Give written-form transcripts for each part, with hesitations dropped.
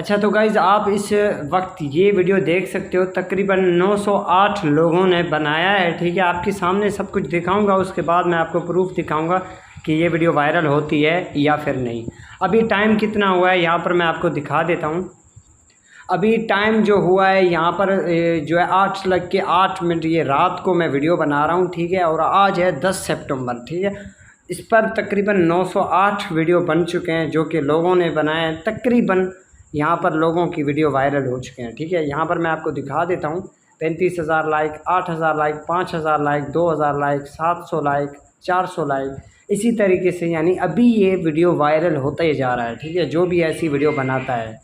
अच्छा तो गाइज़ आप इस वक्त ये वीडियो देख सकते हो, तकरीबन 908 लोगों ने बनाया है। ठीक है, आपके सामने सब कुछ दिखाऊंगा, उसके बाद मैं आपको प्रूफ दिखाऊंगा कि ये वीडियो वायरल होती है या फिर नहीं। अभी टाइम कितना हुआ है यहाँ पर मैं आपको दिखा देता हूँ। अभी टाइम जो हुआ है यहाँ पर जो है 8:08 ये रात को मैं वीडियो बना रहा हूँ। ठीक है, और आज है 10 सितंबर। ठीक है, इस पर तकरीबन 908 वीडियो बन चुके हैं जो कि लोगों ने बनाए हैं। तकरीबन यहाँ पर लोगों की वीडियो वायरल हो चुके हैं। ठीक है, यहाँ पर मैं आपको दिखा देता हूँ। 35,000 like, 8,000 like, 5,000 like, 2,000 like, 700 like, 400 like, इसी तरीके से यानी अभी ये वीडियो वायरल होता ही जा रहा है। ठीक है, जो भी ऐसी वीडियो बनाता है।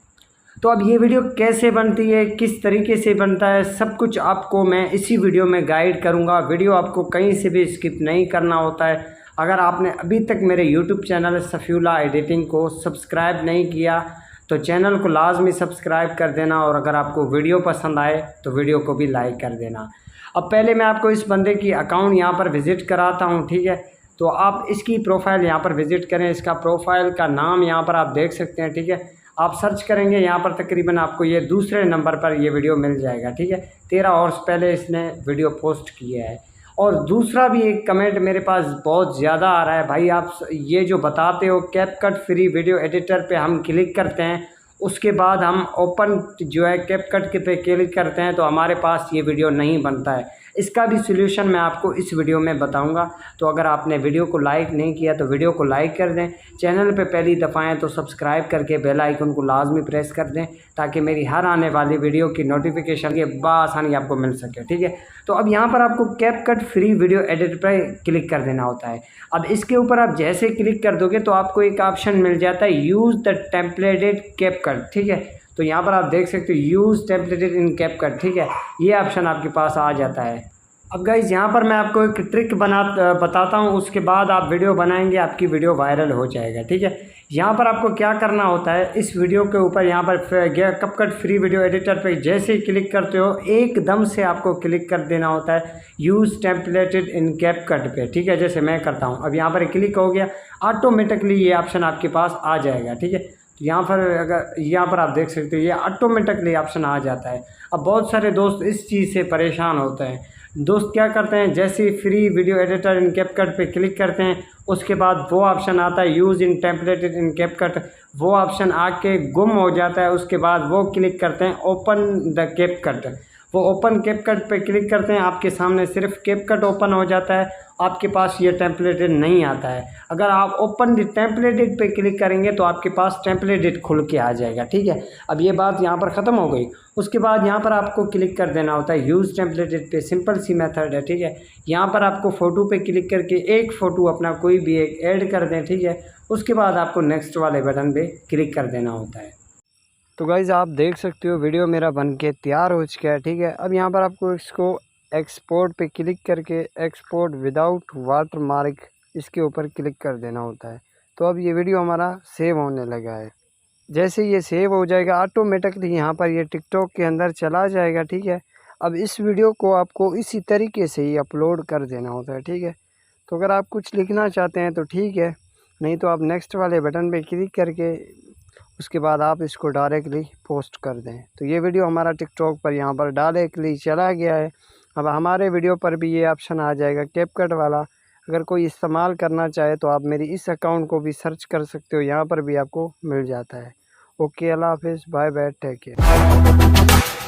तो अब ये वीडियो कैसे बनती है, किस तरीके से बनता है, सब कुछ आपको मैं इसी वीडियो में गाइड करूँगा। वीडियो आपको कहीं से भी स्किप नहीं करना होता है। अगर आपने अभी तक मेरे यूट्यूब चैनल सफ़ीउल्लाह एडिटिंग को सब्सक्राइब नहीं किया तो चैनल को लाजमी सब्सक्राइब कर देना, और अगर आपको वीडियो पसंद आए तो वीडियो को भी लाइक कर देना। अब पहले मैं आपको इस बंदे की अकाउंट यहाँ पर विज़िट कराता हूँ। ठीक है, तो आप इसकी प्रोफाइल यहाँ पर विज़िट करें। इसका प्रोफाइल का नाम यहाँ पर आप देख सकते हैं। ठीक है, आप सर्च करेंगे यहाँ पर तकरीबन आपको ये दूसरे नंबर पर ये वीडियो मिल जाएगा। ठीक है, 13 आवर्स पहले इसने वीडियो पोस्ट किया है। और दूसरा भी एक कमेंट मेरे पास बहुत ज़्यादा आ रहा है, भाई आप ये जो बताते हो कैपकट फ्री वीडियो एडिटर पे हम क्लिक करते हैं, उसके बाद हम ओपन जो है कैपकट के पे क्लिक करते हैं तो हमारे पास ये वीडियो नहीं बनता है। इसका भी सलूशन मैं आपको इस वीडियो में बताऊंगा। तो अगर आपने वीडियो को लाइक नहीं किया तो वीडियो को लाइक कर दें, चैनल पे पहली दफ़ा आएँ तो सब्सक्राइब करके बेल आइकन को लाजमी प्रेस कर दें ताकि मेरी हर आने वाली वीडियो की नोटिफिकेशन के बआसानी आपको मिल सके। ठीक है, तो अब यहाँ पर आपको कैपकट फ्री वीडियो एडिटर पर क्लिक कर देना होता है। अब इसके ऊपर आप जैसे क्लिक कर दोगे तो आपको एक ऑप्शन मिल जाता है, यूज़ द टेम्पलेटेड कैपकट। ठीक है, तो यहाँ पर आप देख सकते हो यूज़ टेम्पलेटेड इन कैपकट। ठीक है, ये ऑप्शन आपके पास आ जाता है। अब गाइज़ यहाँ पर मैं आपको एक ट्रिक बताता हूँ, उसके बाद आप वीडियो बनाएंगे, आपकी वीडियो वायरल हो जाएगा। ठीक है, यहाँ पर आपको क्या करना होता है, इस वीडियो के ऊपर यहाँ पर कैपकट फ्री वीडियो एडिटर पे जैसे ही क्लिक करते हो एकदम से आपको क्लिक कर देना होता है यूज़ टेम्पलेटेड इन कैपकट पे। ठीक है, जैसे मैं करता हूँ, अब यहाँ पर क्लिक हो गया, ऑटोमेटिकली ये ऑप्शन आपके पास आ जाएगा। ठीक है, यहाँ पर अगर यहाँ पर आप देख सकते हो ये ऑटोमेटिकली ऑप्शन आ जाता है। अब बहुत सारे दोस्त इस चीज़ से परेशान होते हैं। दोस्त क्या करते हैं, जैसे ही free video editor in CapCut पे क्लिक करते हैं उसके बाद वो ऑप्शन आता है use in templated in CapCut, वो ऑप्शन आके गुम हो जाता है। उसके बाद वो क्लिक करते हैं ओपन द कैपकट, वो ओपन कैपकट पे क्लिक करते हैं, आपके सामने सिर्फ कैपकट ओपन हो जाता है, आपके पास ये टेम्पलेटेड नहीं आता है। अगर आप ओपन द टेम्पलेटेड पे क्लिक करेंगे तो आपके पास टेम्पलेटेड खुल के आ जाएगा। ठीक है, अब ये बात यहाँ पर ख़त्म हो गई। उसके बाद यहाँ पर आपको क्लिक कर देना होता है यूज़ टेम्पलेटेड पे, सिंपल सी मेथड है। ठीक है, यहाँ पर आपको फ़ोटो पे क्लिक करके एक फ़ोटो अपना कोई भी एक ऐड कर दें। ठीक है, उसके बाद आपको नेक्स्ट वाले बटन पे क्लिक कर देना होता है। तो गाइज़ आप देख सकते हो वीडियो मेरा बन के तैयार हो चुका है। ठीक है, अब यहाँ पर आपको इसको एक्सपोर्ट पे क्लिक करके एक्सपोर्ट विदाउट वाटर मार्क इसके ऊपर क्लिक कर देना होता है। तो अब ये वीडियो हमारा सेव होने लगा है। जैसे ये सेव हो जाएगा ऑटोमेटिकली यहाँ पर ये टिकटॉक के अंदर चला जाएगा। ठीक है, अब इस वीडियो को आपको इसी तरीके से ही अपलोड कर देना होता है। ठीक है, तो अगर आप कुछ लिखना चाहते हैं तो ठीक है, नहीं तो आप नेक्स्ट वाले बटन पे क्लिक करके उसके बाद आप इसको डायरेक्टली पोस्ट कर दें। तो ये वीडियो हमारा टिकटॉक पर यहाँ पर डायरेक्टली चला गया है। अब हमारे वीडियो पर भी ये ऑप्शन आ जाएगा कैपकट वाला। अगर कोई इस्तेमाल करना चाहे तो आप मेरी इस अकाउंट को भी सर्च कर सकते हो, यहाँ पर भी आपको मिल जाता है। ओके, अल्लाह हाफिज़, बाय बाय, टेक केयर।